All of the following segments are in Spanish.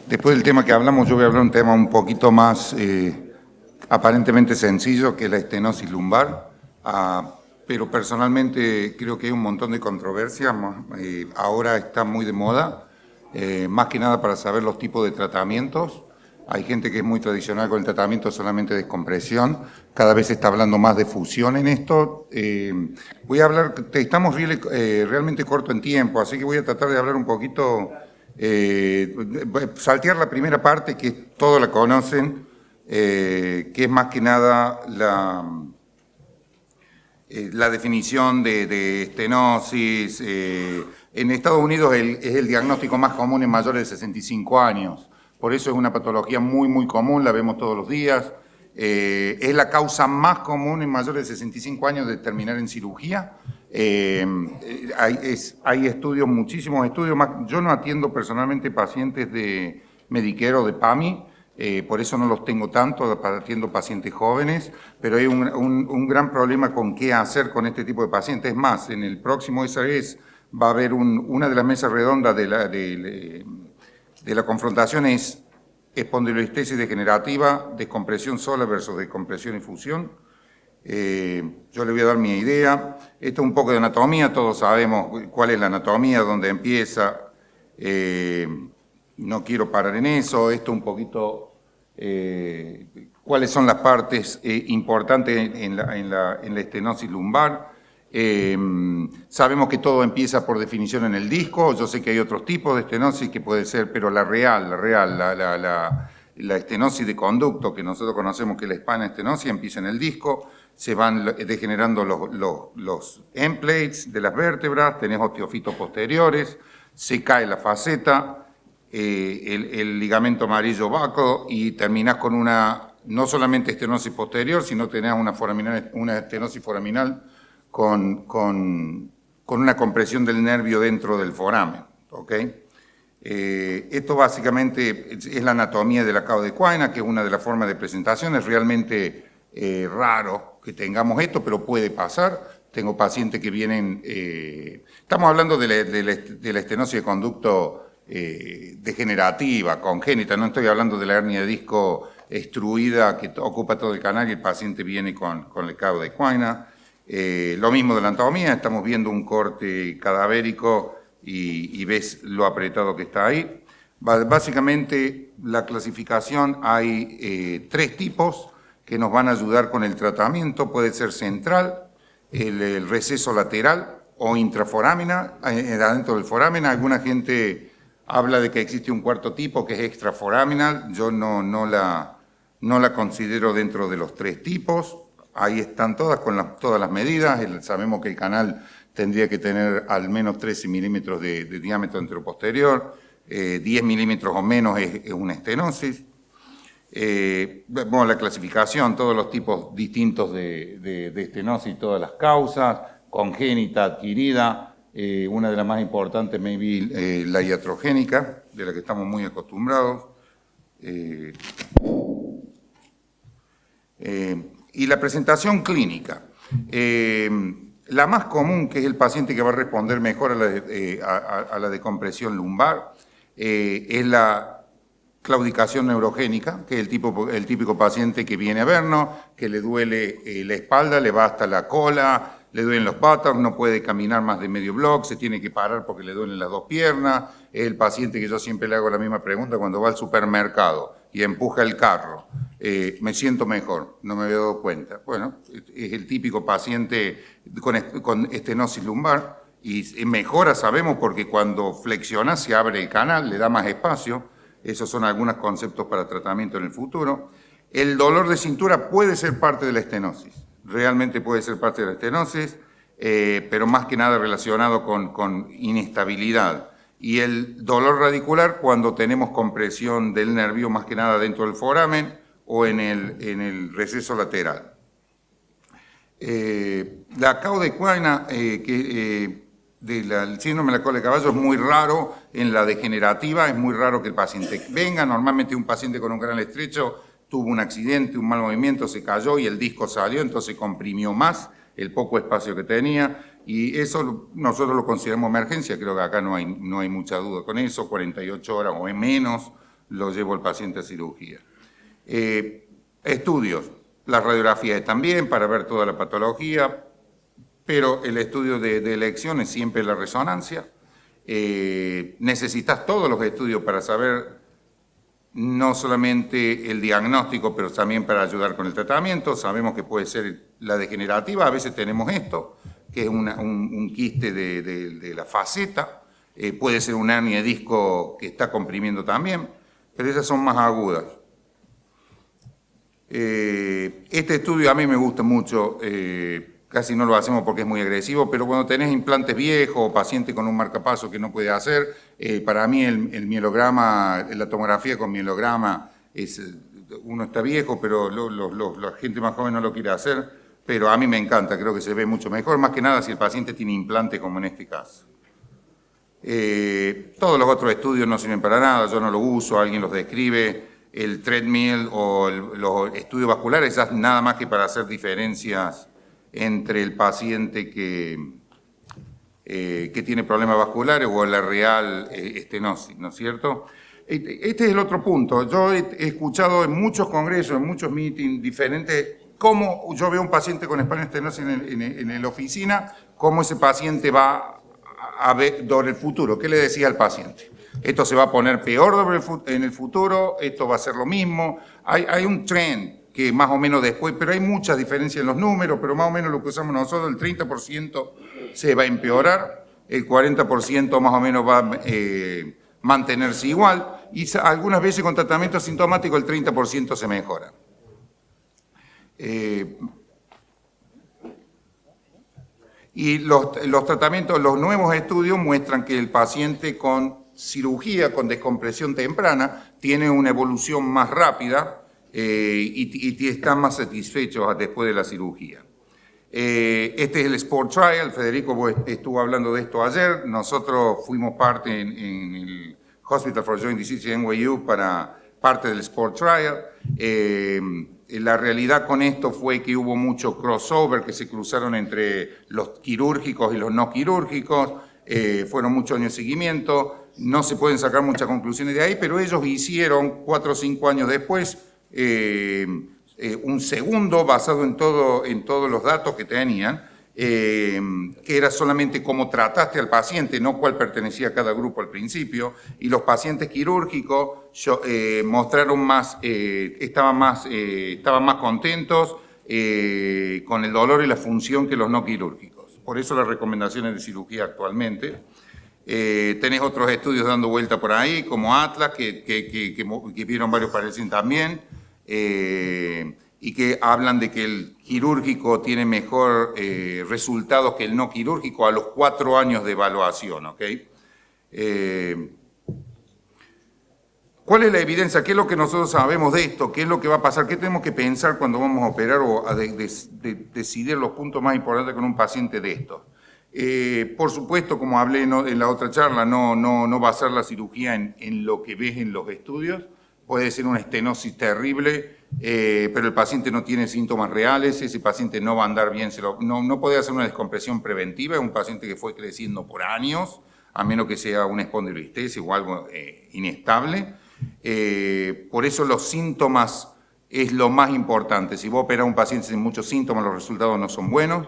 Después del tema que hablamos, yo voy a hablar un tema un poquito más aparentemente sencillo, que es la estenosis lumbar, pero personalmente creo que hay un montón de controversias, ahora está muy de moda, más que nada para saber los tipos de tratamientos. Hay gente que es muy tradicional con el tratamiento solamente de descompresión, cada vez se está hablando más de fusión en esto. Voy a hablar, estamos realmente corto en tiempo, así que voy a tratar de hablar un poquito, saltear la primera parte que todos la conocen, que es más que nada la definición de estenosis. En Estados Unidos es el diagnóstico más común en mayores de 65 años. Por eso es una patología muy común, la vemos todos los días. Es la causa más común en mayores de 65 años de terminar en cirugía. Hay estudios, muchísimos estudios. Yo no atiendo personalmente pacientes de Medicare o de PAMI, por eso no los tengo tanto, atiendo pacientes jóvenes, pero hay un gran problema con qué hacer con este tipo de pacientes. Es más, en el próximo SRS va a haber una de las mesas redondas de la confrontación es espondilolistesis degenerativa, descompresión sola versus descompresión y fusión. Yo le voy a dar mi idea. Esto es un poco de anatomía, todos sabemos cuál es la anatomía, dónde empieza. No quiero parar en eso. Esto un poquito, cuáles son las partes importantes en la estenosis lumbar. Sabemos que todo empieza por definición en el disco. Yo sé que hay otros tipos de estenosis que puede ser, pero la estenosis de conducto que nosotros conocemos, que es la espanoestenosis, empieza en el disco, se van degenerando los end plates de las vértebras, tenés osteofitos posteriores, se cae la faceta, el ligamento amarillo vaco y terminás con una, no solamente estenosis posterior, sino tenés una estenosis foraminal con una compresión del nervio dentro del foramen, ¿ok? Esto básicamente es la anatomía de la cauda-equina, que es una de las formas de presentación. Es realmente raro que tengamos esto, pero puede pasar. Tengo pacientes que vienen, estamos hablando de la estenosis de conducto degenerativa, congénita, no estoy hablando de la hernia de disco extruida que ocupa todo el canal y el paciente viene con la cauda-equina. Lo mismo de la anatomía, estamos viendo un corte cadavérico y ves lo apretado que está ahí. Básicamente, la clasificación hay 3 tipos que nos van a ayudar con el tratamiento. Puede ser central, el receso lateral o intraforámina, adentro del foramen. Alguna gente habla de que existe un cuarto tipo que es extraforaminal. Yo no la considero dentro de los 3 tipos. Ahí están todas con todas las medidas. Sabemos que el canal tendría que tener al menos 13 milímetros de diámetro anteroposterior, 10 milímetros o menos es una estenosis. Bueno, la clasificación, todos los tipos distintos de estenosis, todas las causas, congénita, adquirida, una de las más importantes, maybe la iatrogénica, de la que estamos muy acostumbrados. Y la presentación clínica. La más común, que es el paciente que va a responder mejor a la decompresión lumbar, es la claudicación neurogénica, que es el típico paciente que viene a vernos, que le duele la espalda, le va hasta la cola, le duelen los buttocks, no puede caminar más de medio bloque, se tiene que parar porque le duelen las 2 piernas. Es el paciente que yo siempre le hago la misma pregunta cuando va al supermercado y empuja el carro. Me siento mejor, no me había dado cuenta. Bueno, es el típico paciente con estenosis lumbar y mejora, sabemos, porque cuando flexiona se abre el canal, le da más espacio. Esos son algunos conceptos para tratamiento en el futuro. El dolor de cintura puede ser parte de la estenosis, realmente puede ser parte de la estenosis, pero más que nada relacionado con inestabilidad. Y el dolor radicular cuando tenemos compresión del nervio, más que nada dentro del foramen o en el receso lateral. La cauda-equina, del síndrome de la cola de caballo, es muy raro en la degenerativa, es muy raro que el paciente venga. Normalmente un paciente con un canal estrecho tuvo un accidente, un mal movimiento, se cayó y el disco salió, entonces comprimió más el poco espacio que tenía. Y eso nosotros lo consideramos emergencia, creo que acá no hay mucha duda con eso, 48 horas o menos lo llevo al paciente a cirugía. Estudios, las radiografías también para ver toda la patología, pero el estudio de elección es siempre la resonancia. Necesitas todos los estudios para saber no solamente el diagnóstico, pero también para ayudar con el tratamiento. Sabemos que puede ser la degenerativa, a veces tenemos esto, que es un quiste de la faceta, puede ser una hernia de disco que está comprimiendo también, pero esas son más agudas. Este estudio a mí me gusta mucho, casi no lo hacemos porque es muy agresivo, pero cuando tenés implantes viejos o paciente con un marcapaso que no puede hacer, para mí el mielograma, la tomografía con mielograma, uno está viejo, pero la gente más joven no lo quiere hacer, pero a mí me encanta, creo que se ve mucho mejor, más que nada si el paciente tiene implante como en este caso. Todos los otros estudios no sirven para nada, yo no los uso, alguien los describe. El treadmill o los estudios vasculares es nada más que para hacer diferencias entre el paciente que tiene problemas vasculares o la real estenosis, ¿no es cierto? Este es el otro punto. Yo he escuchado en muchos congresos, en muchos meetings diferentes, cómo yo veo un paciente con espanoestenosis en la oficina, cómo ese paciente va a ver sobre el futuro. ¿Qué le decía al paciente? Esto se va a poner peor en el futuro, esto va a ser lo mismo. Hay un trend que más o menos después, pero hay muchas diferencias en los números, pero más o menos lo que usamos nosotros, el 30% se va a empeorar, el 40% más o menos va a mantenerse igual, y algunas veces con tratamiento asintomático el 30% se mejora. Y los tratamientos, los nuevos estudios muestran que el paciente con cirugía, con descompresión temprana, tiene una evolución más rápida y están más satisfechos después de la cirugía. Este es el Sport Trial, Federico estuvo hablando de esto ayer, nosotros fuimos parte en el Hospital for Joint Disease NYU para parte del Sport Trial. La realidad con esto fue que hubo mucho crossover, que se cruzaron entre los quirúrgicos y los no quirúrgicos, fueron muchos años de seguimiento, no se pueden sacar muchas conclusiones de ahí, pero ellos hicieron 4 o 5 años después un segundo basado en todos los datos que tenían, que era solamente cómo trataste al paciente, no cuál pertenecía a cada grupo al principio, y los pacientes quirúrgicos mostraron estaban más contentos con el dolor y la función que los no quirúrgicos. Por eso las recomendaciones de cirugía actualmente. Tenés otros estudios dando vuelta por ahí, como Atlas, que vieron varios pacientes también, y que hablan de que el quirúrgico tiene mejor resultados que el no quirúrgico a los 4 años de evaluación, ¿ok? ¿Cuál es la evidencia? ¿Qué es lo que nosotros sabemos de esto? ¿Qué es lo que va a pasar? ¿Qué tenemos que pensar cuando vamos a operar o a decidir los puntos más importantes con un paciente de estos? Por supuesto, como hablé en la otra charla, no basar la cirugía en lo que ves en los estudios. Puede ser una estenosis terrible, pero el paciente no tiene síntomas reales, ese paciente no va a andar bien, no puede hacer una descompresión preventiva, es un paciente que fue creciendo por años, a menos que sea una espondilistesis o algo inestable. Por eso los síntomas es lo más importante. Si vos operás a un paciente sin muchos síntomas, los resultados no son buenos.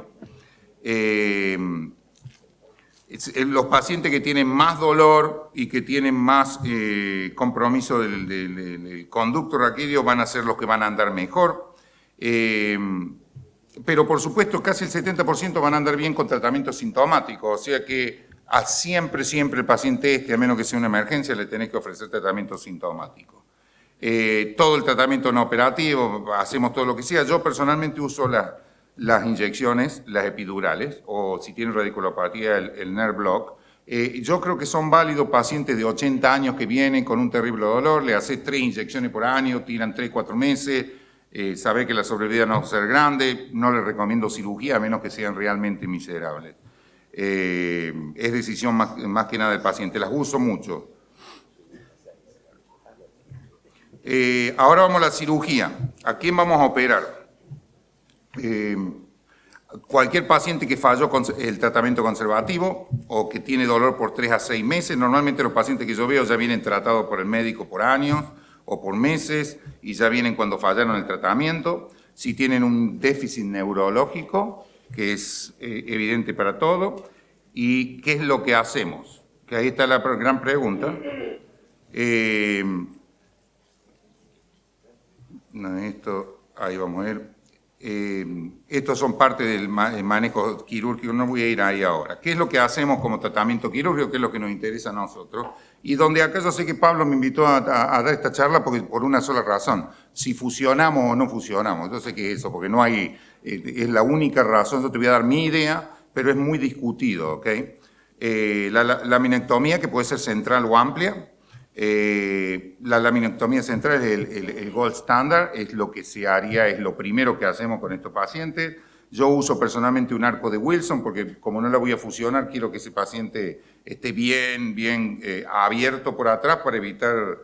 Los pacientes que tienen más dolor y que tienen más compromiso del conducto raquídeo van a ser los que van a andar mejor. Pero por supuesto casi el 70% van a andar bien con tratamiento sintomático, o sea que siempre el paciente a menos que sea una emergencia, le tenés que ofrecer tratamiento sintomático. Todo el tratamiento no operativo, hacemos todo lo que sea. Yo personalmente uso las inyecciones, las epidurales, o si tienen radiculopatía, el nerve block. Yo creo que son válidos pacientes de 80 años que vienen con un terrible dolor, le haces 3 inyecciones por año, tiran 3, 4 meses, sabe que la sobrevida no va a ser grande, no les recomiendo cirugía a menos que sean realmente miserables. Es decisión más que nada del paciente, las uso mucho. Ahora vamos a la cirugía. ¿A quién vamos a operar? Cualquier paciente que falló con el tratamiento conservativo o que tiene dolor por 3 a 6 meses, normalmente los pacientes que yo veo ya vienen tratados por el médico por años o por meses y ya vienen cuando fallaron el tratamiento. Si tienen un déficit neurológico, que es evidente para todo, ¿y qué es lo que hacemos? Que ahí está la gran pregunta. Ahí vamos a ver. Estos son parte del manejo quirúrgico, no voy a ir ahí ahora. ¿Qué es lo que hacemos como tratamiento quirúrgico? ¿Qué es lo que nos interesa a nosotros? Y donde acá yo sé que Pablo me invitó a dar esta charla porque, por una sola razón, si fusionamos o no fusionamos. Yo sé que eso, porque no hay, es la única razón, yo te voy a dar mi idea, pero es muy discutido, ¿ok? La laminectomía, que puede ser central o amplia. La laminectomía central es el gold standard, es lo que se haría, es lo primero que hacemos con estos pacientes. Yo uso personalmente un arco de Wilson porque como no la voy a fusionar, quiero que ese paciente esté bien abierto por atrás para evitar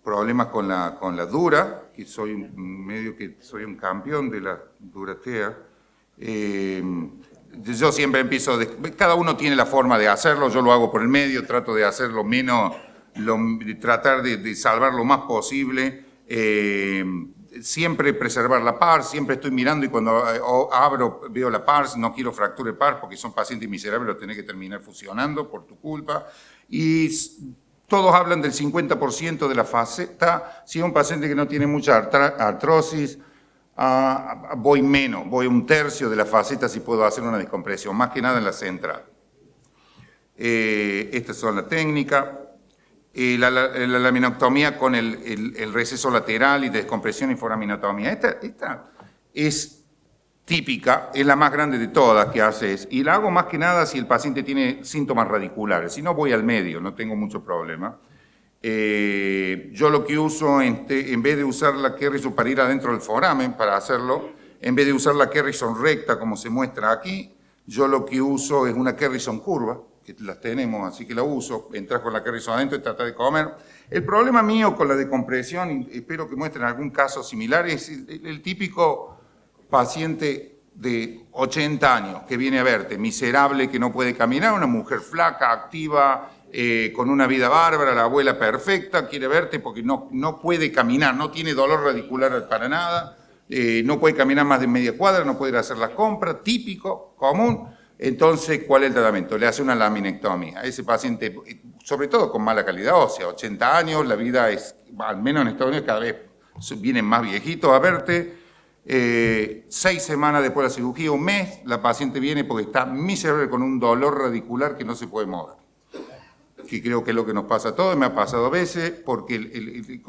problemas con la dura, que soy un campeón de la duratea. Yo siempre empiezo, cada uno tiene la forma de hacerlo, yo lo hago por el medio, trato de hacerlo menos, tratar de salvar lo más posible, siempre preservar la pars, siempre estoy mirando y cuando abro veo la pars, no quiero fractura de pars porque son pacientes miserables, lo tenés que terminar fusionando por tu culpa. Y todos hablan del 50% de la faceta, si es un paciente que no tiene mucha artrosis, voy menos, voy un tercio de la faceta si puedo hacer una descompresión, más que nada en la central. Estas son las técnicas. La laminectomía con el receso lateral y descompresión y foraminotomía. Esta es típica, es la más grande de todas que haces y la hago más que nada si el paciente tiene síntomas radiculares, si no voy al medio, no tengo mucho problema. Yo lo que uso, en vez de usar la Kerrison para ir adentro del foramen, para hacerlo, en vez de usar la Kerrison recta como se muestra aquí, yo lo que uso es una Kerrison curva, que las tenemos, así que la uso, entras con la Kerrison adentro y tratas de comer. El problema mío con la decompresión, y espero que muestren algún caso similar, es el típico paciente de 80 años que viene a verte, miserable, que no puede caminar, una mujer flaca, activa, con una vida bárbara, la abuela perfecta, quiere verte porque no puede caminar, no tiene dolor radicular para nada, no puede caminar más de media cuadra, no puede ir a hacer las compras, típico, común. Entonces, ¿cuál es el tratamiento? Le hace una laminectomía. Ese paciente, sobre todo con mala calidad ósea, 80 años, la vida es, al menos en Estados Unidos, cada vez vienen más viejitos a verte. 6 semanas después de la cirugía, un mes, la paciente viene porque está miserable con un dolor radicular que no se puede mover. Que creo que es lo que nos pasa a todos, me ha pasado a veces, porque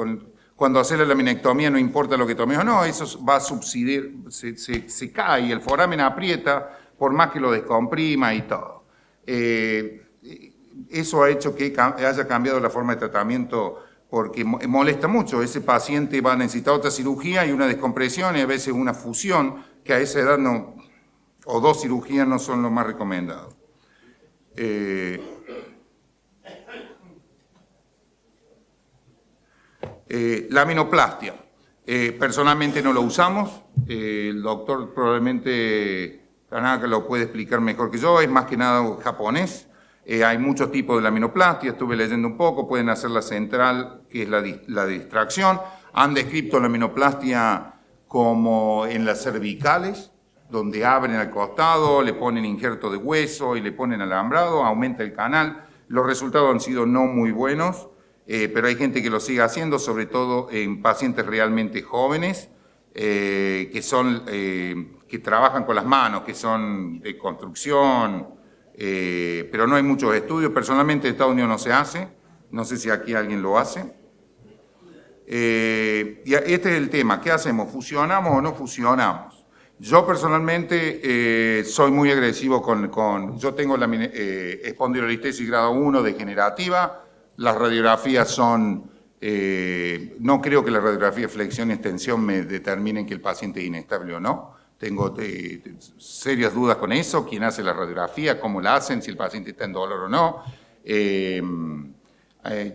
cuando haces la laminectomía no importa lo que tomes o no, eso va a subsidiar, se cae, el foramen aprieta, por más que lo descomprima y todo. Eso ha hecho que haya cambiado la forma de tratamiento porque molesta mucho. Ese paciente va a necesitar otra cirugía y una descompresión y a veces una fusión, que a esa edad no, o 2 cirugías no son lo más recomendado. Laminoplastia. Personalmente no lo usamos. El doctor probablemente Tanaka lo puede explicar mejor que yo, es más que nada japonés. Hay muchos tipos de laminoplastia, estuve leyendo un poco, pueden hacer la central, que es la distracción. Han descrito la laminoplastia como en las cervicales, donde abren al costado, le ponen injerto de hueso y le ponen alambrado, aumenta el canal. Los resultados han sido no muy buenos, pero hay gente que lo sigue haciendo, sobre todo en pacientes realmente jóvenes, que trabajan con las manos, que son de construcción, pero no hay muchos estudios. Personalmente en Estados Unidos no se hace, no sé si aquí alguien lo hace. Y este es el tema, ¿qué hacemos? ¿Fusionamos o no fusionamos? Yo personalmente soy muy agresivo yo tengo la espondilolistesis grado 1 degenerativa, las radiografías son, no creo que la radiografía de flexión y extensión me determinen que el paciente es inestable o no. Tengo serias dudas con eso, quién hace la radiografía, cómo la hacen, si el paciente está en dolor o no.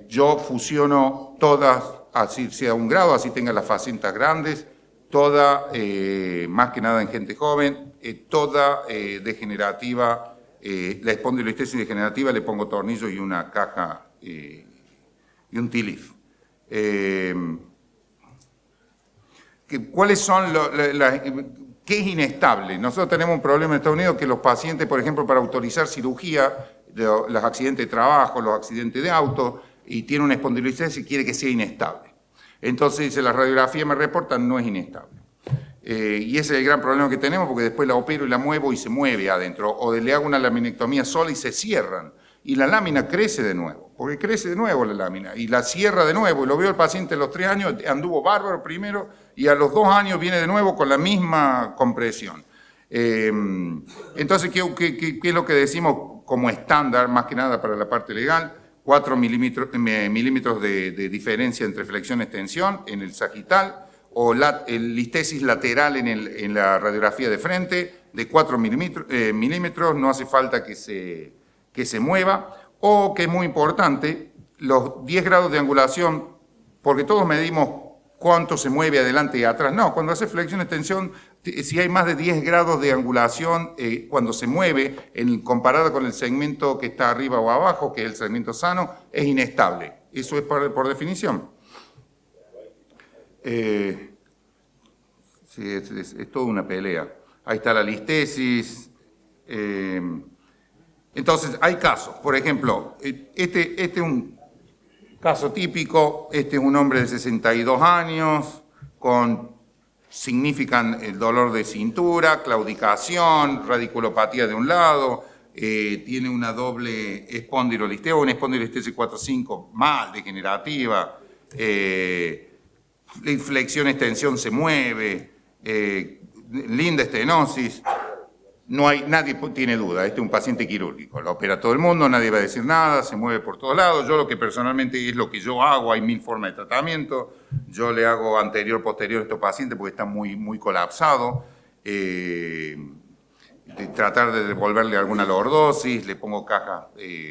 Yo fusiono todas, así sea un grado, así tenga las facetas grandes, toda, más que nada en gente joven, toda degenerativa, la espondilolistesis degenerativa le pongo tornillo y una caja y un TLIF. ¿Cuáles son qué es inestable? Nosotros tenemos un problema en Estados Unidos que los pacientes, por ejemplo, para autorizar cirugía, los accidentes de trabajo, los accidentes de auto, y tiene una espondilolistesis y quiere que sea inestable. Entonces dice, la radiografía me reportan, no es inestable. Y ese es el gran problema que tenemos, porque después la opero y la muevo y se mueve adentro, o le hago una laminectomía sola y se cierran, y la lámina crece de nuevo, porque crece de nuevo la lámina, y la cierra de nuevo, y lo veo al paciente a los 3 años, anduvo bárbaro primero, y a los 2 años viene de nuevo con la misma compresión. Entonces, ¿qué es lo que decimos como estándar, más que nada para la parte legal? 4 milímetros de diferencia entre flexión-extensión en el sagital, o el listesis lateral en la radiografía de frente, de 4 milímetros, no hace falta que se mueva, o que es muy importante, los 10 grados de angulación, porque todos medimos cuánto se mueve adelante y atrás. No, cuando hace flexión-extensión, si hay más de 10 grados de angulación cuando se mueve, comparado con el segmento que está arriba o abajo, que es el segmento sano, es inestable. Eso es por definición. Sí, es toda una pelea. Ahí está la listesis. Entonces, hay casos. Por ejemplo, este es un caso típico. Este es un hombre de 62 años significan el dolor de cintura, claudicación, radiculopatía de un lado, tiene una doble espondilolisteo, una espondilolistesis 4-5 mal degenerativa, la flexión-extensión se mueve, linda estenosis. Nadie tiene duda, este es un paciente quirúrgico, lo opera todo el mundo, nadie va a decir nada, se mueve por todos lados. Yo lo que personalmente es lo que yo hago, hay 1000 formas de tratamiento, yo le hago anterior-posterior a estos pacientes porque están muy colapsados, tratar de devolverle alguna lordosis, le pongo caja,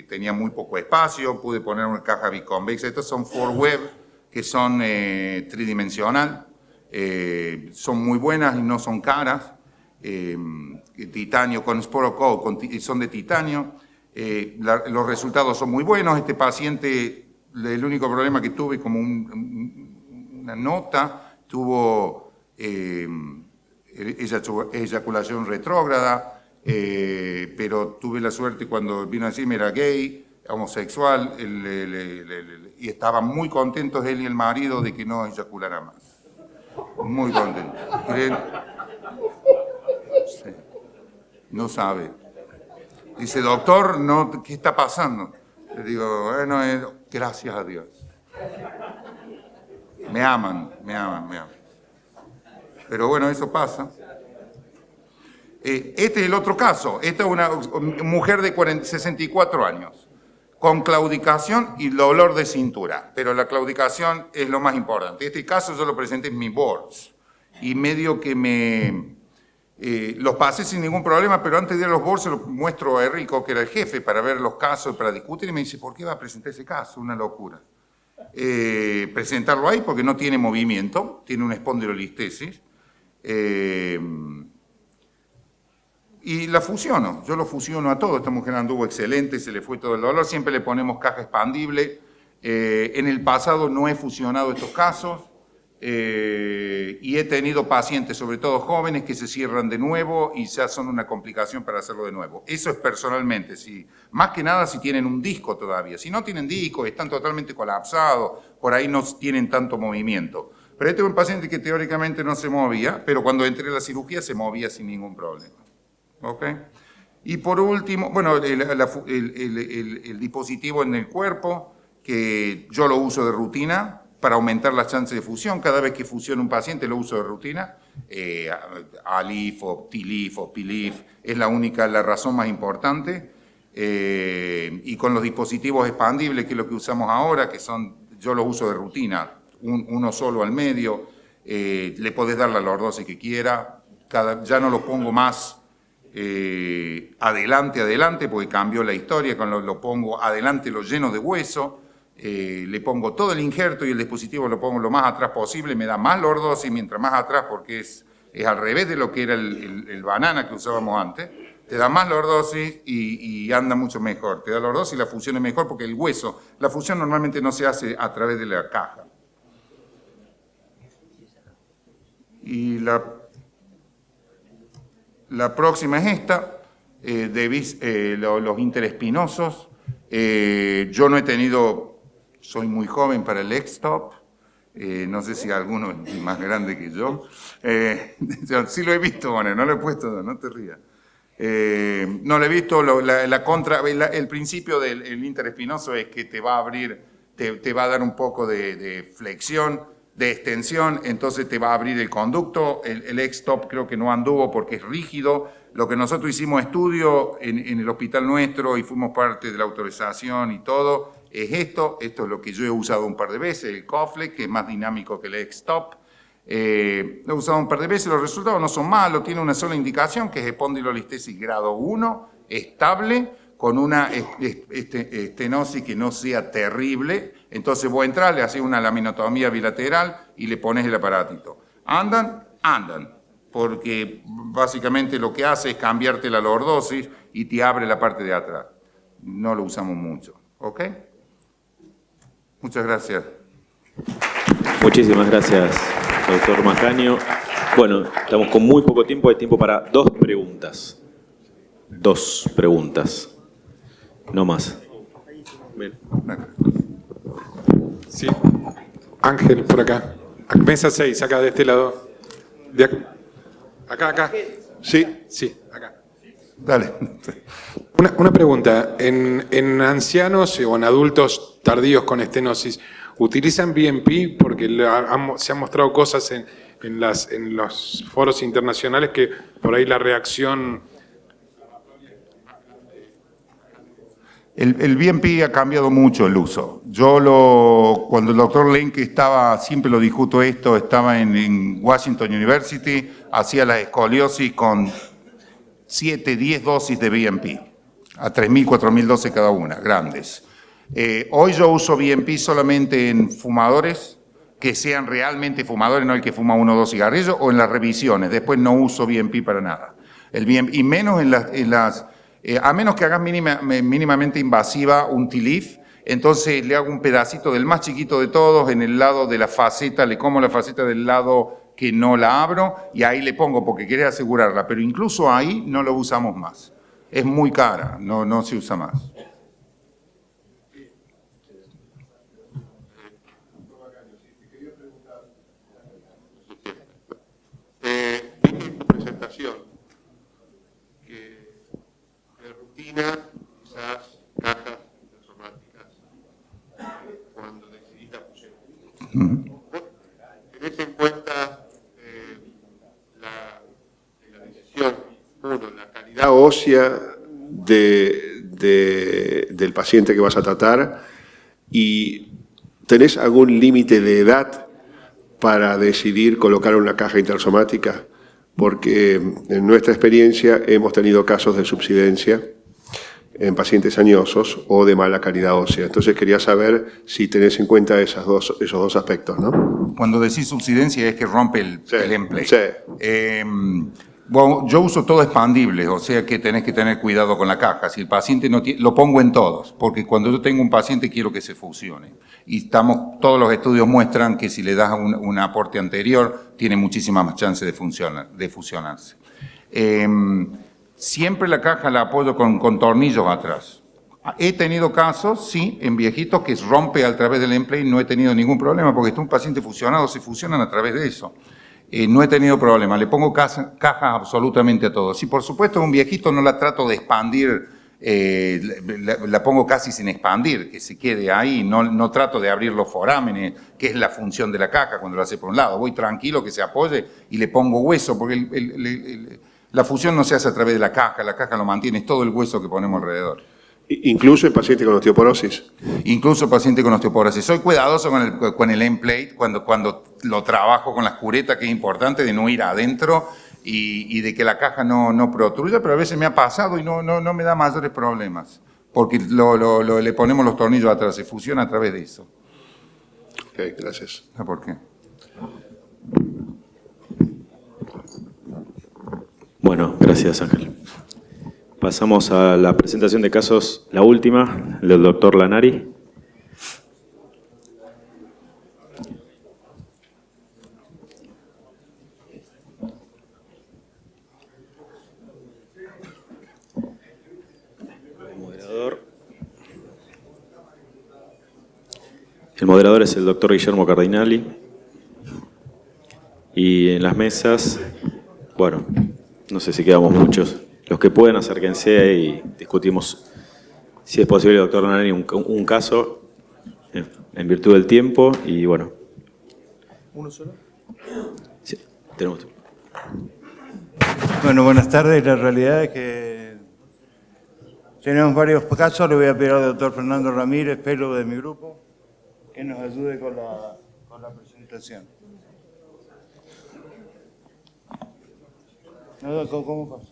tenía muy poco espacio, pude poner una caja biconvexa. Estos son 4Web, que son tridimensional, son muy buenas y no son caras. Titanio con Sporocoat, son de titanio, los resultados son muy buenos. Este paciente, el único problema que tuve como una nota, tuvo eyaculación retrógrada, pero tuve la suerte cuando vino a decirme era gay, homosexual, y estaba muy contentos él y el marido de que no eyaculara más. Muy contentos. Sí. No sabe. Dice, doctor, no, ¿qué está pasando? Le digo, bueno, gracias a Dios. Me aman. Pero bueno, eso pasa. Este es el otro caso. Esta es una mujer de 64 años, con claudicación y dolor de cintura. Pero la claudicación es lo más importante. Este caso yo lo presenté en mi boards. Y medio que los pasé sin ningún problema, pero antes de ir a los boards se lo muestro a Enrico, que era el jefe, para ver los casos, para discutir, y me dice, ¿por qué va a presentar ese caso? Una locura. Presentarlo ahí porque no tiene movimiento, tiene una espondilolistesis, y la fusiono, yo lo fusiono a todo. Esta mujer anduvo excelente, se le fue todo el dolor, siempre le ponemos caja expandible. En el pasado no he fusionado estos casos, y he tenido pacientes, sobre todo jóvenes, que se cierran de nuevo y ya son una complicación para hacerlo de nuevo. Eso es personalmente, más que nada si tienen un disco todavía. Si no tienen disco, están totalmente colapsados, por ahí no tienen tanto movimiento. Pero este es un paciente que teóricamente no se movía, pero cuando entré a la cirugía se movía sin ningún problema. ¿Ok? Y por último, bueno, el dispositivo en el cuerpo, que yo lo uso de rutina, para aumentar las chances de fusión. Cada vez que fusiona un paciente lo uso de rutina. ALIF o TLIF o PILIF es la razón más importante. Y con los dispositivos expandibles, que es lo que usamos ahora, yo los uso de rutina, uno solo al medio, le podés dar la lordosis que quiera, ya no lo pongo más adelante, porque cambió la historia, cuando lo pongo adelante lo lleno de hueso. le pongo todo el injerto y el dispositivo lo pongo lo más atrás posible, me da más lordosis mientras más atrás porque es al revés de lo que era el banana que usábamos antes. Te da más lordosis y anda mucho mejor. Te da lordosis y la fusión es mejor porque el hueso, la fusión normalmente no se hace a través de la caja. Y la próxima es esta, los interespinosos. Yo no he tenido, soy muy joven para el X-Top, no sé si alguno es más grande que yo. Sí lo he visto, bueno, no lo he puesto, no te rías. No lo he visto, el principio del interespinoso es que te va a abrir, te va a dar un poco de flexión, de extensión, entonces te va a abrir el conducto. El X-Top creo que no anduvo porque es rígido. Lo que nosotros hicimos estudio en el hospital nuestro y fuimos parte de la autorización y todo, es esto es lo que yo he usado un par de veces, el Coflex, que es más dinámico que el X-Top. Lo he usado un par de veces, los resultados no son malos, tiene una sola indicación que es espondilolistesis grado 1, estable, con una estenosis que no sea terrible. Entonces vos entras, le haces una laminotomía bilateral y le pones el aparatito. ¿Andan? Andan, porque básicamente lo que hace es cambiarte la lordosis y te abre la parte de atrás. No lo usamos mucho, ¿ok? Muchas gracias. Muchísimas gracias, doctor Macaño. Bueno, estamos con muy poco tiempo, hay tiempo para 2 preguntas. 2 preguntas. No más. Bien. Sí. Ángel, por acá. Mesa 6, acá de este lado. De acá. Acá. Sí, acá. Dale. Una pregunta. En ancianos o en adultos tardíos con estenosis, ¿utilizan BMP? Porque se han mostrado cosas en los foros internacionales que por ahí la reacción... El BMP ha cambiado mucho el uso. Cuando el doctor Lenke estaba, siempre lo discuto esto, estaba en Washington University, hacía la escoliosis con 7, 10 dosis de BMP, a 3.000, 4.000 dosis cada una, grandes. Hoy yo uso BMP solamente en fumadores, que sean realmente fumadores, no el que fuma 1 o 2 cigarrillos, o en las revisiones. Después no uso BMP para nada. El BMP, y menos a menos que hagas mínimamente invasiva un TLIF, entonces le hago un pedacito del más chiquito de todos en el lado de la faceta, le como la faceta del lado que no la abro y ahí le pongo porque quería asegurarla, pero incluso ahí no lo usamos más. Es muy cara, no se usa más. Presentación. Quizás cajas intersomáticas cuando decidís la fusión. Tenés en cuenta la decisión, la calidad ósea del paciente que vas a tratar y tenés algún límite de edad para decidir colocar una caja intersomática, porque en nuestra experiencia hemos tenido casos de subsidencia en pacientes añosos o de mala calidad ósea. Entonces quería saber si tenés en cuenta esos dos aspectos, ¿no? Cuando decís subsidencia es que rompe el emplate. Sí. Bueno, yo uso todo expandible, o sea que tenés que tener cuidado con la caja. Si el paciente no tiene, lo pongo en todos, porque cuando yo tengo un paciente quiero que se fusione. Y todos los estudios muestran que si le das un aporte anterior, tiene muchísimas más chances de fusionarse. Siempre la caja la apoyo con tornillos atrás. He tenido casos, sí, en viejitos que rompe a través del emplate, no he tenido ningún problema, porque está un paciente fusionado, se fusionan a través de eso. No he tenido problema, le pongo cajas absolutamente a todos. Si por supuesto un viejito no la trato de expandir, la pongo casi sin expandir, que se quede ahí, no trato de abrir los forámenes, que es la función de la caja cuando lo hace por un lado. Voy tranquilo que se apoye y le pongo hueso, porque la fusión no se hace a través de la caja lo mantiene, es todo el hueso que ponemos alrededor. Incluso el paciente con osteoporosis. Incluso el paciente con osteoporosis. Soy cuidadoso con el emplate cuando lo trabajo con las curetas, que es importante, de no ir adentro y de que la caja no protruya, pero a veces me ha pasado y no me da mayores problemas. porque le ponemos los tornillos atrás, se fusiona a través de eso. Ok, gracias. ¿Por qué? Bueno, gracias Ángel. Pasamos a la presentación de casos, la última, del doctor Lanari. El moderador es el doctor Guillermo Cardinali. Y en las mesas, bueno, no sé si quedamos muchos. Los que pueden, acérquense y discutimos si es posible, doctor Lanari, un caso en virtud del tiempo. Y bueno. ¿Uno solo? Sí, tenemos. Bueno, buenas tardes. La realidad es que tenemos varios casos. Le voy a pedir al doctor Fernando Ramírez, fellow de mi grupo, que nos ayude con la presentación. No, ¿cómo pasa?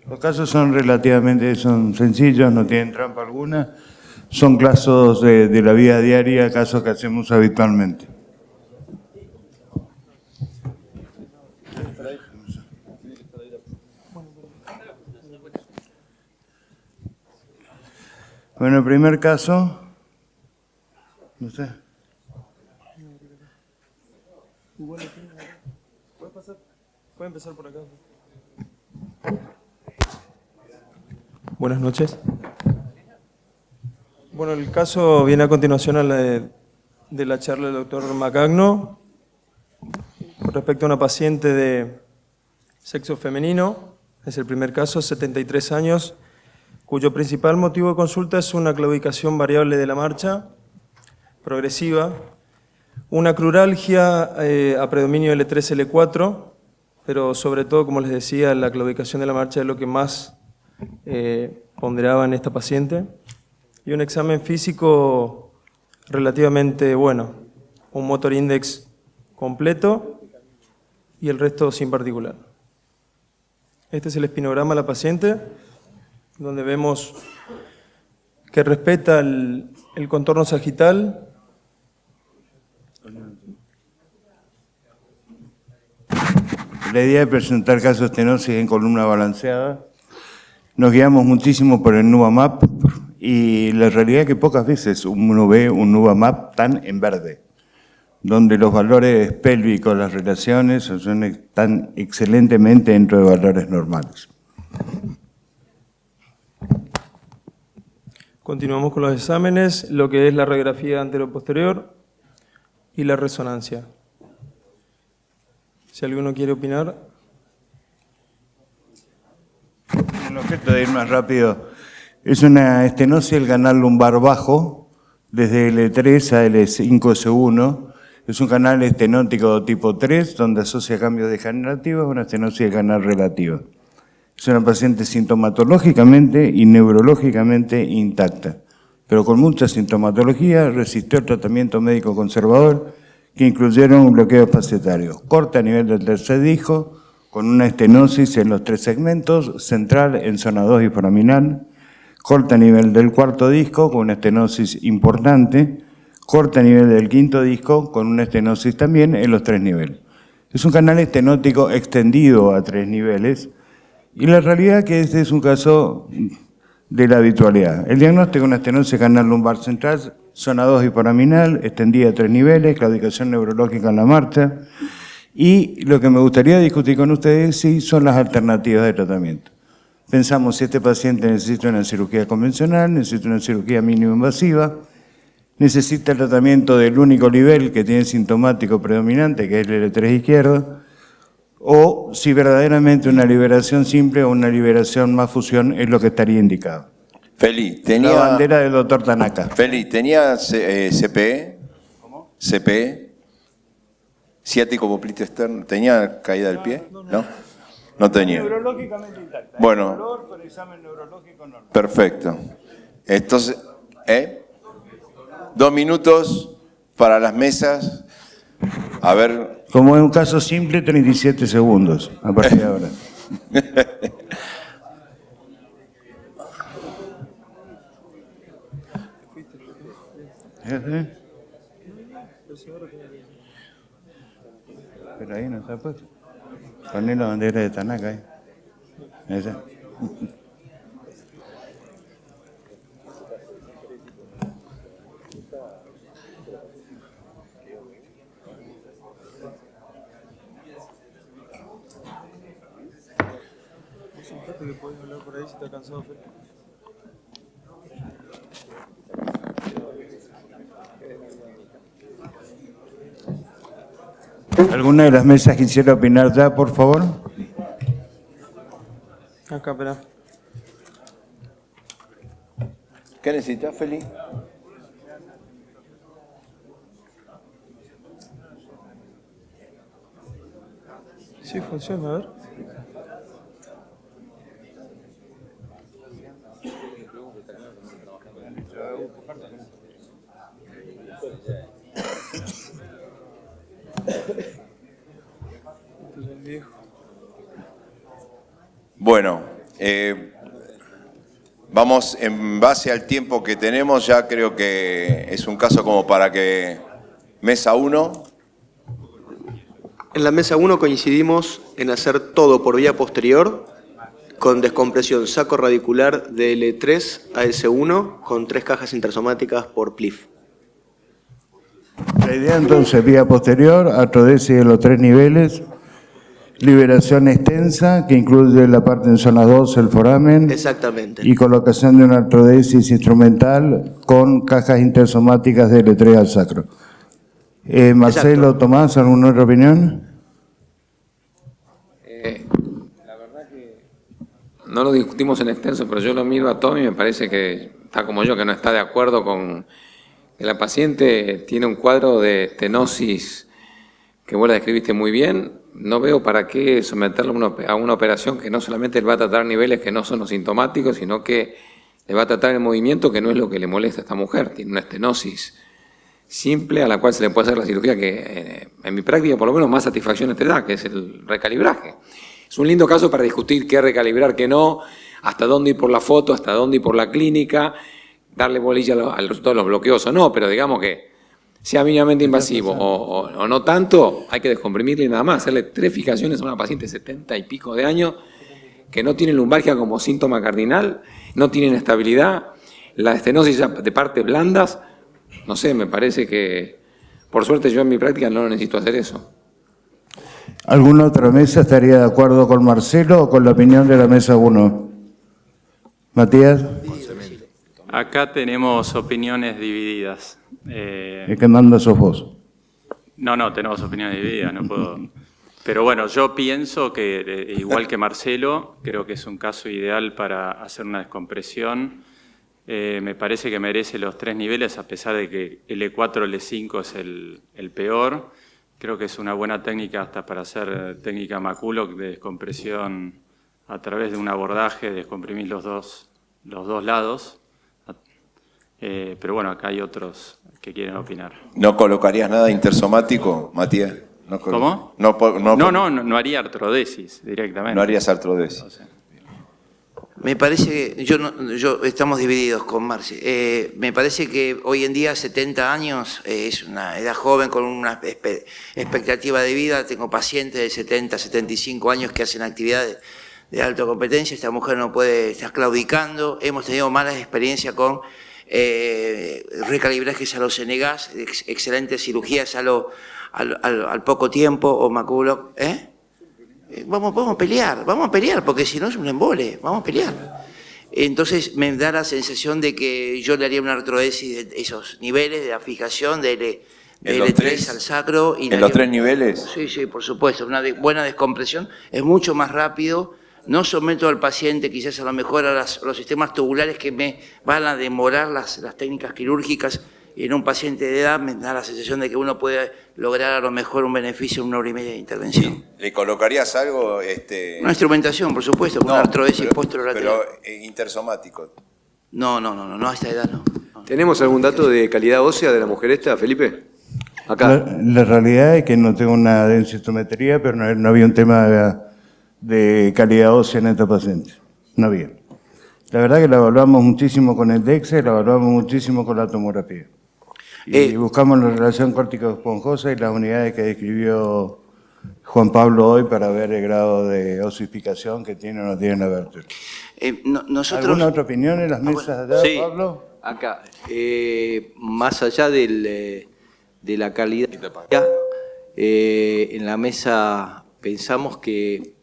Los casos son relativamente sencillos, no tienen trampa alguna. Son casos de la vida diaria, casos que hacemos habitualmente. Bueno, el primer caso, no sé. ¿Puede empezar por acá? Buenas noches. Bueno, el caso viene a continuación a de la charla del doctor Macagno con respecto a una paciente de sexo femenino. Es el primer caso, 73 años, cuyo principal motivo de consulta es una claudicación variable de la marcha progresiva, una cruralgia a predominio L3, L4, pero sobre todo, como les decía, la claudicación de la marcha es lo que más ponderaba en esta paciente, y un examen físico relativamente bueno, un motor index completo y el resto sin particular. Este es el espinograma de la paciente, donde vemos que respeta el contorno sagital. La idea de presentar casos de estenosis en columna balanceada, nos guiamos muchísimo por el NuvaMap y la realidad es que pocas veces uno ve un NuvaMap tan en verde, donde los valores pélvicos, las relaciones, están excelentemente dentro de valores normales. Continuamos con los exámenes, lo que es la radiografía anteroposterior y la resonancia. Si alguno quiere opinar. El objeto de ir más rápido es una estenosis del canal lumbar bajo, desde L3 a L5S1. Es un canal estenótico tipo 3, donde asocia cambios degenerativos a una estenosis del canal relativa. Es una paciente sintomatológicamente y neurológicamente intacta, pero con mucha sintomatología. Resistió el tratamiento médico conservador, que incluyeron un bloqueo facetario, corte a nivel del tercer disco, con una estenosis en los 3 segmentos, central en zona 2 y foraminal, corte a nivel del cuarto disco, con una estenosis importante, corte a nivel del quinto disco, con una estenosis también en los 3 niveles. Es un canal estenótico extendido a 3 niveles, y la realidad es que este es un caso de la habitualidad. El diagnóstico es una estenosis canal lumbar central, zona 2 y foraminal, extendida a 3 niveles, claudicación neurológica en la marcha. Y lo que me gustaría discutir con ustedes sí son las alternativas de tratamiento. Pensamos si este paciente necesita una cirugía convencional, necesita una cirugía mínimo invasiva, necesita el tratamiento del único nivel que tiene sintomático predominante, que es el L3 izquierdo, o si verdaderamente una liberación simple o una liberación más fusión es lo que estaría indicado. Feli, tenía... La bandera del doctor Tanaka. Feli, ¿tenía CPE? ¿Cómo? ¿CPE? ¿Ciático poplito externo? ¿Tenía caída del pie? ¿No? No tenía. Neurológicamente intacta. Bueno. Dolor por examen neurológico normal. Perfecto. Entonces, 2 minutos para las mesas. A ver, Como es un caso simple, 37 segundos a partir de ahora. Pero ahí no está puesto. Poné la bandera de Tanaka ahí. Esa. Que puedes hablar por ahí si está cansado, Felipe. ¿Alguna de las mesas quisiera opinar ya, por favor? Acá, espera. ¿Qué necesitas, Feli? Sí, funciona, a ver. Bueno, vamos en base al tiempo que tenemos, ya creo que es un caso como para que mesa 1. En la mesa 1 coincidimos en hacer todo por vía posterior, con descompresión saco radicular de L3 a S1, con 3 cajas intersomáticas por PLIF. La idea entonces, vía posterior, artrodesis de los 3 niveles, liberación extensa, que incluye la parte en zona 2, el foramen. Exactamente. Y colocación de una artrodesis instrumental con cajas intersomáticas de L3 al sacro. Marcelo, Exacto. Tomás, ¿alguna otra opinión? La verdad que no lo discutimos en extenso, pero yo lo miro a Tommy y me parece que está como yo, que no está de acuerdo con que la paciente tiene un cuadro de estenosis que vos la describiste muy bien. No veo para qué someterlo a una operación que no solamente le va a tratar niveles que no son los sintomáticos, sino que le va a tratar el movimiento, que no es lo que le molesta a esta mujer. Tiene una estenosis simple a la cual se le puede hacer la cirugía que en mi práctica por lo menos más satisfacción te da, que es el recalibraje. Es un lindo caso para discutir qué recalibrar, qué no, hasta dónde ir por la foto, hasta dónde ir por la clínica, darle bolilla al resultado de los bloqueos o no, pero digamos que sea mínimamente invasivo o no tanto, hay que descomprimirle y nada más, hacerle 3 fijaciones a una paciente de 70 y pico de años que no tiene lumbalgia como síntoma cardinal, no tienen estabilidad, la estenosis de partes blandas. No sé, me parece que, por suerte, yo en mi práctica no necesito hacer eso. ¿Alguna otra mesa estaría de acuerdo con Marcelo o con la opinión de la mesa 1? Matías. Acá tenemos opiniones divididas. ¿El que manda sos vos? No, tenemos opiniones divididas, no puedo. Pero bueno, yo pienso que, igual que Marcelo, creo que es un caso ideal para hacer una descompresión. Me parece que merece los 3 niveles, a pesar de que L4 o L5 es el peor. Creo que es una buena técnica hasta para hacer técnica Maculoc de descompresión a través de un abordaje, descomprimir los dos lados. Pero bueno, acá hay otros que quieren opinar. ¿No colocarías nada intersomático, Matías? ¿Cómo? No haría artrodesis directamente. No harías artrodesis. O sea, Me parece que yo estamos divididos con Marci. Me parece que hoy en día 70 años es una edad joven con una expectativa de vida. Tengo pacientes de 70, 75 años que hacen actividades de alta competencia. Esta mujer no puede, está claudicando. Hemos tenido malas experiencias con recalibrajes a los Senegas, excelentes cirugías al poco tiempo o Maculoc. Vamos a pelear, porque si no es un embole, vamos a pelear. Entonces me da la sensación de que yo le haría una artrodesis de esos niveles de la fijación de L3 al sacro. Y ¿En los 3 niveles? Sí, por supuesto, una buena descompresión, es mucho más rápido. No someto al paciente quizás a lo mejor a los sistemas tubulares que me van a demorar las técnicas quirúrgicas. Y en un paciente de edad me da la sensación de que uno puede lograr a lo mejor un beneficio en 1 hora y media de intervención. ¿Le colocarías algo? Una instrumentación, por supuesto, con una artrodesis posterolateral. Pero intersomático. No, a esta edad no. ¿Tenemos algún dato de calidad ósea de la mujer esta, Felipe? La realidad es que no tengo una densitometría, pero no había un tema de calidad ósea en esta paciente. No había. La verdad que la evaluamos muchísimo con el DEXA, la evaluamos muchísimo con la tomografía. Y buscamos la relación córtico-esponjosa y las unidades que describió Juan Pablo hoy para ver el grado de osificación que tiene o no tiene la vértebra. ¿Alguna otra opinión en las mesas de sí, Pablo? Acá, más allá de la calidad, en la mesa pensamos que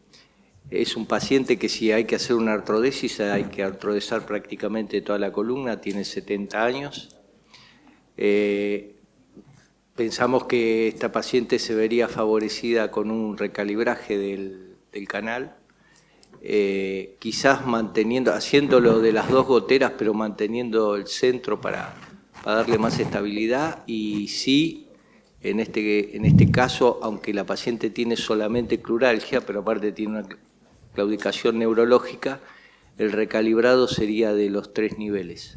es un paciente que si hay que hacer una artrodesis, hay que artrodesar prácticamente toda la columna, tiene 70 años. Pensamos que esta paciente se vería favorecida con un recalibraje del canal, quizás haciéndolo de las 2 goteras, pero manteniendo el centro para darle más estabilidad, y sí, en este caso, aunque la paciente tiene solamente cruralgia, pero aparte tiene una claudicación neurológica, el recalibrado sería de los 3 niveles,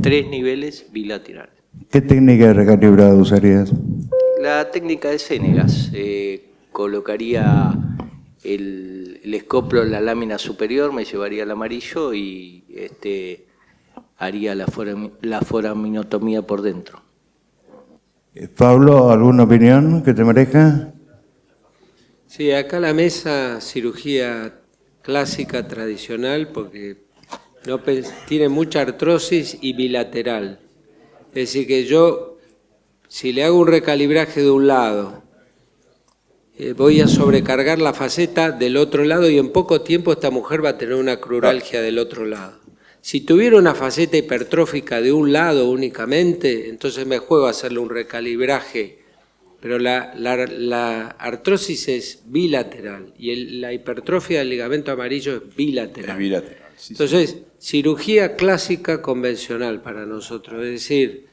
3 niveles bilaterales. ¿Qué técnica de recalibrado usarías? La técnica de Senegas, colocaría el escoplo en la lámina superior, me llevaría el amarillo y haría la foraminotomía por dentro. Pablo, ¿alguna opinión que te merezca? Sí, acá la mesa cirugía clásica tradicional porque tiene mucha artrosis y bilateral. Es decir que yo, si le hago un recalibraje de un lado, voy a sobrecargar la faceta del otro lado y en poco tiempo esta mujer va a tener una cruralgia del otro lado. Si tuviera una faceta hipertrófica de un lado únicamente, entonces me juego a hacerle un recalibraje, pero la artrosis es bilateral y la hipertrofia del ligamento amarillo es bilateral. Es bilateral. Sí, entonces, cirugía clásica convencional para nosotros, es decir,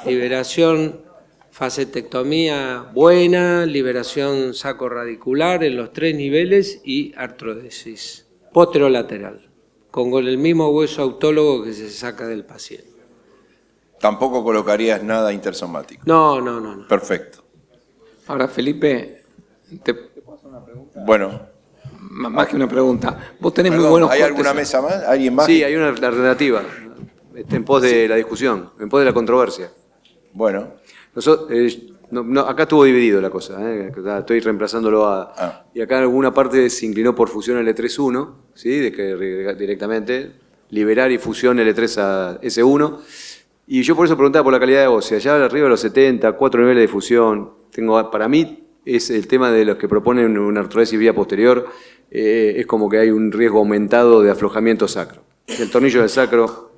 liberación, facetectomía buena, liberación sacorradicular en los 3 niveles y artrodesis posterolateral, con el mismo hueso autólogo que se saca del paciente. Tampoco colocarías nada intersomático. No. Perfecto. Ahora, Felipe, ¿te puedo hacer una pregunta? Bueno. Más que una pregunta. Vos tenés muy Perdón, buenos ¿hay cortes. alguna mesa más? ¿Alguien más? Sí, hay una alternativa, en pos de la discusión, en pos de la controversia. Bueno. Acá estuvo dividido la cosa, estoy reemplazándolo y acá en alguna parte se inclinó por fusión L3-1, ¿sí? De que directamente liberar y fusión L3 a S1. Y yo por eso preguntaba por la calidad de ósea. Ya arriba de los 70, 4 niveles de fusión. Para mí es el tema de los que proponen una artrodesis vía posterior, es como que hay un riesgo aumentado de aflojamiento sacro. El tornillo del sacro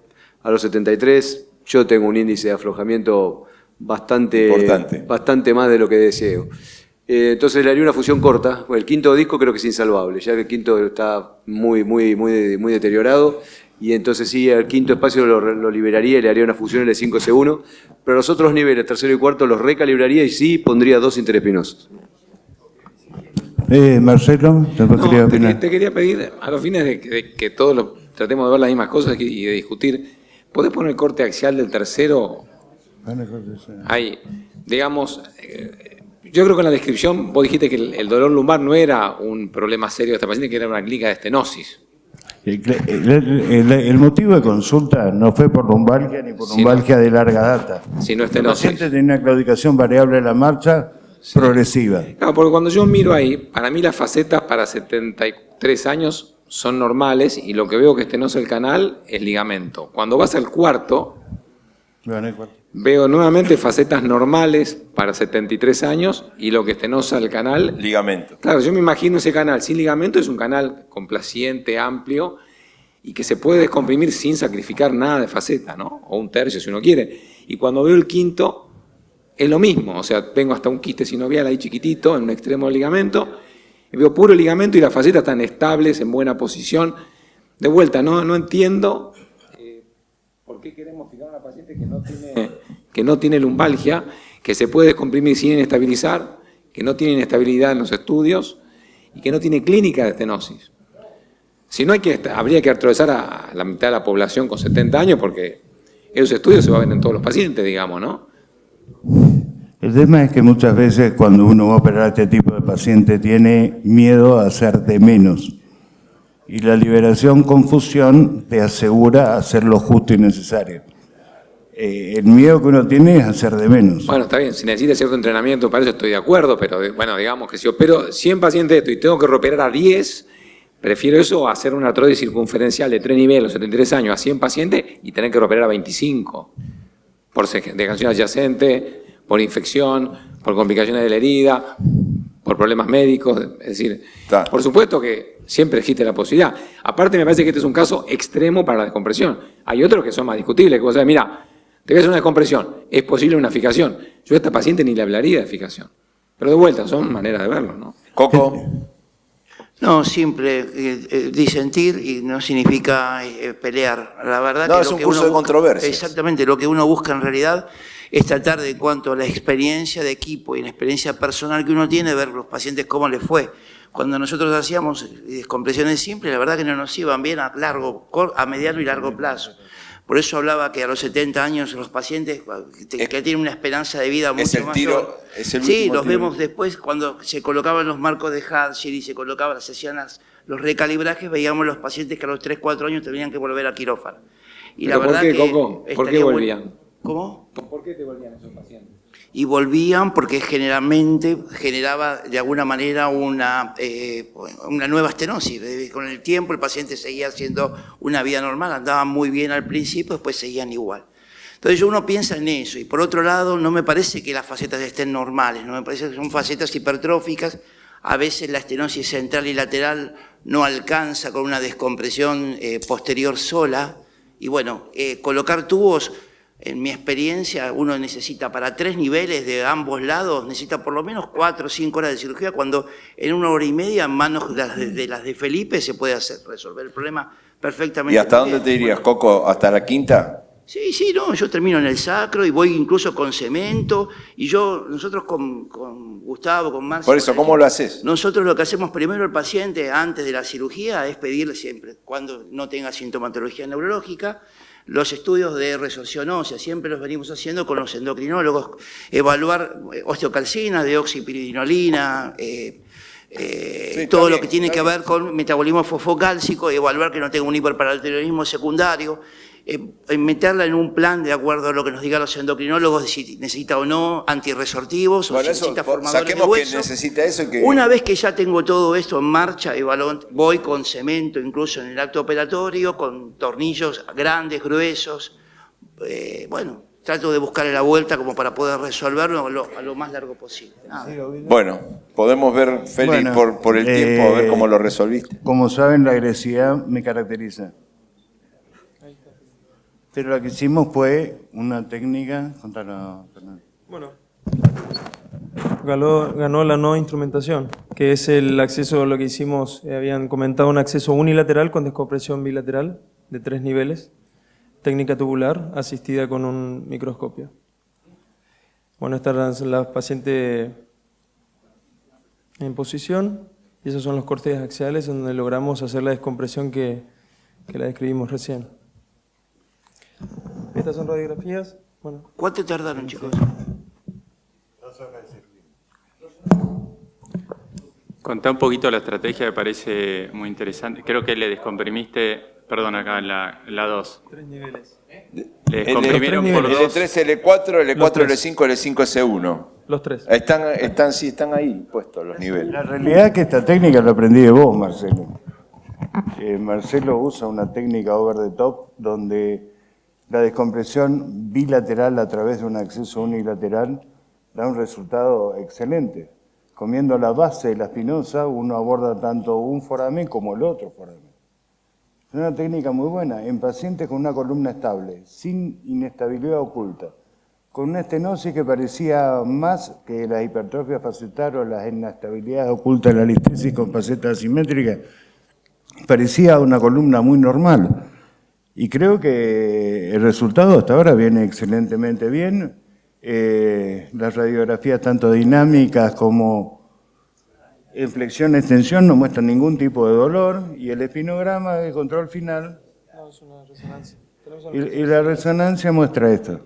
a los 73, yo tengo un índice de aflojamiento bastante más de lo que deseo. Entonces le haría una fusión corta. El 5.º disco creo que es insalvable, ya que el 5.º está muy deteriorado. Y entonces sí, el 5.º espacio lo liberaría y le haría una fusión L5-S1, pero los otros niveles, 3.º y 4.º, los recalibraría y sí pondría 2 interespinosos. Marcelo, te quería pedir, a los fines de que todos tratemos de ver las mismas cosas y de discutir, ¿podés poner el corte axial del 3.º? Ahí, digamos, yo creo que en la descripción vos dijiste que el dolor lumbar no era un problema serio de esta paciente, que era una clínica de estenosis. El motivo de consulta no fue por lumbalgia ni por lumbalgia de larga data. Sino el paciente tenía una claudicación variable de la marcha progresiva. Claro, porque cuando yo miro ahí, para mí las facetas para 73 años son normales y lo que veo que estenosa el canal es ligamento. Cuando vas al 4, veo nuevamente facetas normales para 73 años y lo que estenosa el canal... Ligamento. Claro, yo me imagino ese canal sin ligamento, es un canal complaciente, amplio y que se puede descomprimir sin sacrificar nada de faceta, ¿no? O un tercio si uno quiere. Y cuando veo el 5, es lo mismo, o sea, tengo hasta un quiste sinovial ahí chiquitito en un extremo del ligamento, y veo puro ligamento y las facetas están estables, en buena posición. De vuelta, no entiendo por qué queremos fijar a una paciente que no tiene lumbalgia, que se puede descomprimir sin inestabilizar, que no tiene inestabilidad en los estudios y que no tiene clínica de estenosis. Si no, habría que artrodecer a la mitad de la población con 70 años porque esos estudios se van a ver en todos los pacientes, digamos, ¿no? El tema es que muchas veces cuando uno va a operar a este tipo de paciente tiene miedo a hacer de menos. Y la liberación con fusión te asegura hacer lo justo y necesario. El miedo que uno tiene es hacer de menos. Bueno, está bien, si necesita cierto entrenamiento, para eso estoy de acuerdo, pero bueno, digamos que si opero 100 pacientes de esto y tengo que reoperar a 10, prefiero eso a hacer una artrosis circunferencial de 3 niveles a los 73 años a 100 pacientes y tener que reoperar a 25 por degeneración adyacente, por infección, por complicaciones de la herida, por problemas médicos. Es decir, por supuesto que siempre existe la posibilidad. Aparte, me parece que este es un caso extremo para la descompresión. Hay otros que son más discutibles, que vos sabés, mira, te voy a hacer una descompresión, es posible una fijación. Yo a esta paciente ni le hablaría de fijación. Pero de vuelta, son maneras de verlo, ¿no? Coco. No, simple, disentir y no significa pelear. La verdad No, que es lo un que curso uno de controversias. Exactamente, lo que uno busca en realidad es tratar de, en cuanto a la experiencia de equipo y la experiencia personal que uno tiene, ver los pacientes cómo les fue. Cuando nosotros hacíamos descompresiones simples, la verdad que no nos iban bien a mediano y largo plazo. Por eso hablaba que a los 70 años los pacientes que tienen una esperanza de vida mucho el mayor. tiro, es el Sí, último los tiro. vemos después cuando se colocaban los marcos de Harshey y se colocaban, se hacían los recalibrajes, veíamos los pacientes que a los 3, 4 años tenían que volver a quirófano. Y la verdad que Coco? ¿Por qué volvían? ¿Cómo? ¿Por qué te volvían esos pacientes? Y volvían porque generalmente generaba de alguna manera una nueva estenosis. Con el tiempo el paciente seguía haciendo una vida normal, andaban muy bien al principio, después seguían igual. Entonces uno piensa en eso, y por otro lado no me parece que las facetas estén normales, no me parece que son facetas hipertróficas. A veces la estenosis central y lateral no alcanza con una descompresión posterior sola, y bueno, colocar tubos. En mi experiencia, uno necesita para 3 niveles de ambos lados, necesita por lo menos 4 o 5 horas de cirugía, cuando en 1 hora y media, en manos de las de Felipe, se puede resolver el problema perfectamente. ¿Y hasta dónde bien. te dirías, Coco? ¿Hasta la quinta? Sí, no, yo termino en el sacro y voy incluso con cemento, y nosotros con Gustavo, con Marcio... Por eso, ¿cómo lo haces? Nosotros lo que hacemos primero al paciente antes de la cirugía es pedirle siempre, cuando no tenga sintomatología neurológica, los estudios de resorción ósea, siempre los venimos haciendo con los endocrinólogos, evaluar osteocalcina, deoxipiridinolina, todo lo que tiene que ver con metabolismo fosfocálcico, evaluar que no tenga un hiperparatiroidismo secundario, meterla en un plan de acuerdo a lo que nos digan los endocrinólogos, de si necesita o no antirresortivos, o si necesita formadores de saquemos hueso. que necesita eso y que... Una vez que ya tengo todo esto en marcha, voy con cemento incluso en el acto operatorio, con tornillos grandes, gruesos. Bueno, trato de buscarle la vuelta como para poder resolverlo a lo más largo posible. Bueno, podemos ver, Félix, por el tiempo, a ver cómo lo resolviste. Como saben, la agresividad me caracteriza. Pero lo que hicimos fue una técnica contra la... Bueno, ganó la no instrumentación, que es el acceso, lo que hicimos, habían comentado, un acceso unilateral con descompresión bilateral de 3 niveles, técnica tubular asistida con un microscopio. Bueno, esta es la paciente en posición y esos son los cortes axiales donde logramos hacer la descompresión que la describimos recién. Estas son radiografías. Bueno. ¿Cuánto tardaron, chicos? 2 horas de Contá un poquito la estrategia, me parece muy interesante. Creo que le descomprimiste, perdón, acá en la 2. 3 niveles. Le descomprimieron por El 2. L3, L4, L4, L5, L5, S1. Los 3. Están ahí puestos los niveles. La realidad es que esta técnica la aprendí de vos, Marcelo. Marcelo usa una técnica over the top donde la descompresión bilateral a través de un acceso unilateral da un resultado excelente. Comiendo la base de la espinosa, uno aborda tanto un foramen como el otro foramen. Es una técnica muy buena en pacientes con una columna estable, sin inestabilidad oculta, con una estenosis que parecía más que la hipertrofia facetal o las inestabilidades ocultas de la listesis con facetas asimétricas, parecía una columna muy normal. Y creo que el resultado hasta ahora viene excelentemente bien. Las radiografías tanto dinámicas como en flexión-extensión no muestran ningún tipo de dolor y el espinograma de control final No, es una resonancia. y la resonancia muestra esto.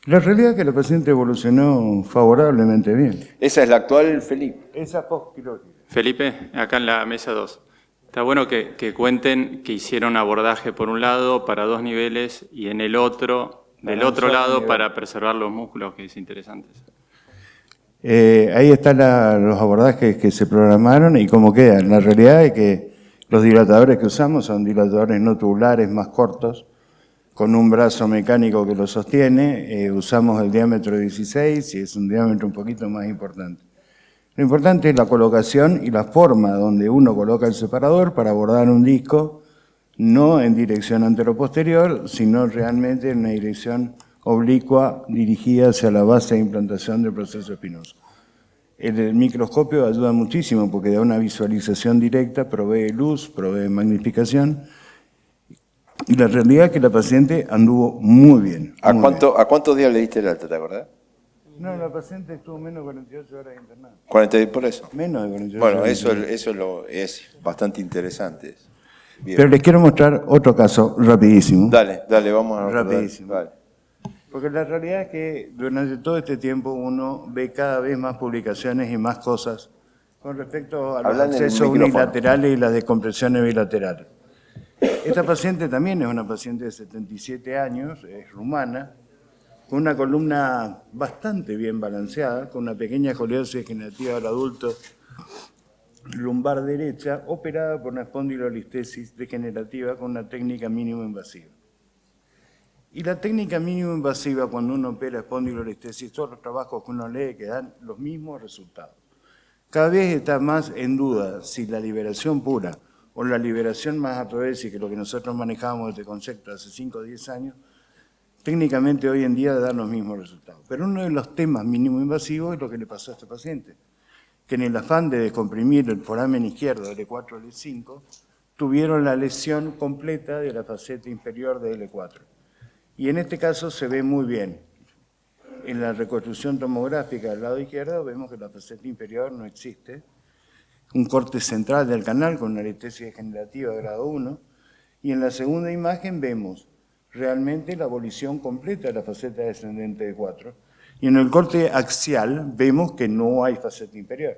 La realidad es que la paciente evolucionó favorablemente bien. Esa es la actual, Felipe. Esa postquirúrgica. Felipe, acá en la mesa 2. Está bueno que cuenten que hicieron abordaje por un lado para 2 niveles y en el otro, del otro lado, para preservar los músculos, que es interesante. Ahí están los abordajes que se programaron y cómo quedan. La realidad es que los dilatadores que usamos son dilatadores no tubulares más cortos, con un brazo mecánico que lo sostiene. Usamos el diámetro 16 y es un diámetro un poquito más importante. Lo importante es la colocación y la forma donde uno coloca el separador para abordar un disco, no en dirección anteroposterior, sino realmente en una dirección oblicua dirigida hacia la base de implantación del proceso espinoso. El microscopio ayuda muchísimo porque da una visualización directa, provee luz, provee magnificación, y la realidad es que la paciente anduvo muy bien. ¿A cuántos días le diste el alta, te acordás? No, la paciente estuvo menos de 48 horas internada. 40 por eso. Menos de 48 bueno, horas. Bueno, eso es bastante interesante. Bien. Pero les quiero mostrar otro caso rapidísimo. Dale, vamos a rapidísimo. Dale. Porque la realidad es que durante todo este tiempo uno ve cada vez más publicaciones y más cosas con respecto a los accesos unilaterales y las descompresiones bilaterales. Esta paciente también es una paciente de 77 años, es rumana, con una columna bastante bien balanceada, con una pequeña escoliosis degenerativa del adulto lumbar derecha, operada por una espondilolistesis degenerativa con una técnica mínimo invasiva. Y la técnica mínimo invasiva, cuando uno opera espondilolistesis, todos los trabajos que uno lee que dan los mismos resultados. Cada vez está más en duda si la liberación pura o la liberación más aprovecha, que es lo que nosotros manejamos este concepto hace 5 o 10 años, técnicamente hoy en día dan los mismos resultados. Pero uno de los temas mínimo invasivos es lo que le pasó a este paciente, que en el afán de descomprimir el foramen izquierdo L4 L5, tuvieron la lesión completa de la faceta inferior de L4. Y en este caso se ve muy bien. En la reconstrucción tomográfica del lado izquierdo vemos que la faceta inferior no existe. Un corte central del canal con una listesis degenerativa de grado 1. Y en la segunda imagen vemos realmente la abolición completa de la faceta descendente de 4. Y en el corte axial vemos que no hay faceta inferior.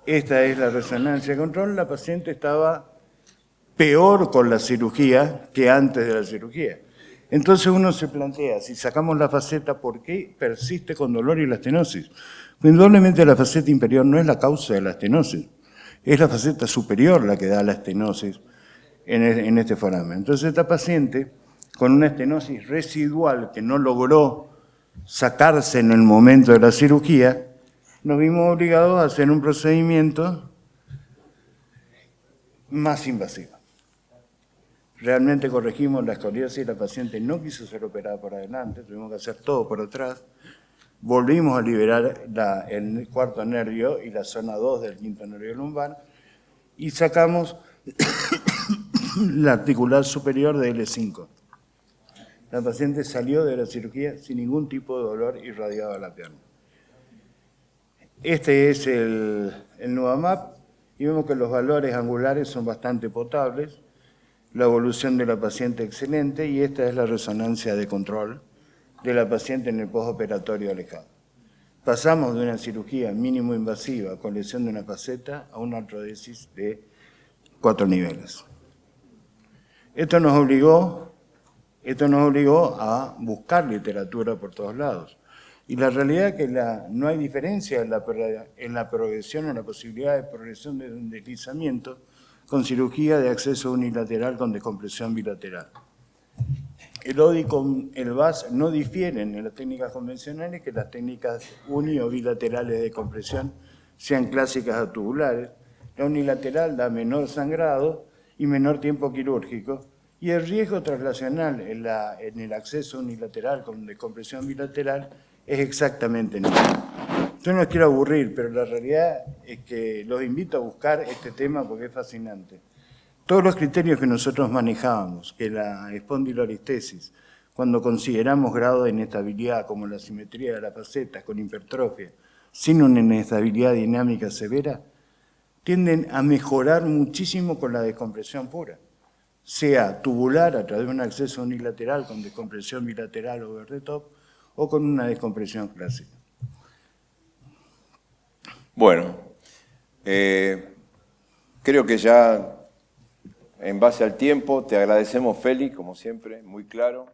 Esta es la resonancia de control. La paciente estaba peor con la cirugía que antes de la cirugía. Entonces uno se plantea, si sacamos la faceta, ¿por qué persiste con dolor y la estenosis? Pues indudablemente la faceta inferior no es la causa de la estenosis, es la faceta superior la que da la estenosis en este foramen. Entonces esta paciente, con una estenosis residual que no logró sacarse en el momento de la cirugía, nos vimos obligados a hacer un procedimiento más invasivo. Realmente corregimos la escoliosis y la paciente no quiso ser operada por adelante, tuvimos que hacer todo por atrás. Volvimos a liberar el cuarto nervio y la zona 2 del quinto nervio lumbar y sacamos la articular superior de L5. La paciente salió de la cirugía sin ningún tipo de dolor irradiado a la pierna. Este es el Novamap y vemos que los valores angulares son bastante potables. La evolución de la paciente excelente y esta es la resonancia de control de la paciente en el postoperatorio alejado. Pasamos de una cirugía mínimo invasiva con lesión de una faceta a una artrodesis de 4 niveles. Esto nos obligó a buscar literatura por todos lados. Y la realidad es que no hay diferencia en la progresión o la posibilidad de progresión de un deslizamiento con cirugía de acceso unilateral con descompresión bilateral. El ODI con el VAS no difieren en las técnicas convencionales que las técnicas uni o bilaterales de compresión sean clásicas o tubulares. La unilateral da menor sangrado y menor tiempo quirúrgico y el riesgo traslacional en el acceso unilateral con descompresión bilateral es exactamente nulo. Yo no los quiero aburrir, pero la realidad es que los invito a buscar este tema porque es fascinante. Todos los criterios que nosotros manejábamos, que la espondilolistesis, cuando consideramos grado de inestabilidad como la simetría de la faceta con hipertrofia, sin una inestabilidad dinámica severa, tienden a mejorar muchísimo con la descompresión pura. sea tubular a través de un acceso unilateral con descompresión bilateral over the top o con una descompresión clásica. Bueno, creo que ya en base al tiempo te agradecemos, Félix, como siempre, muy claro.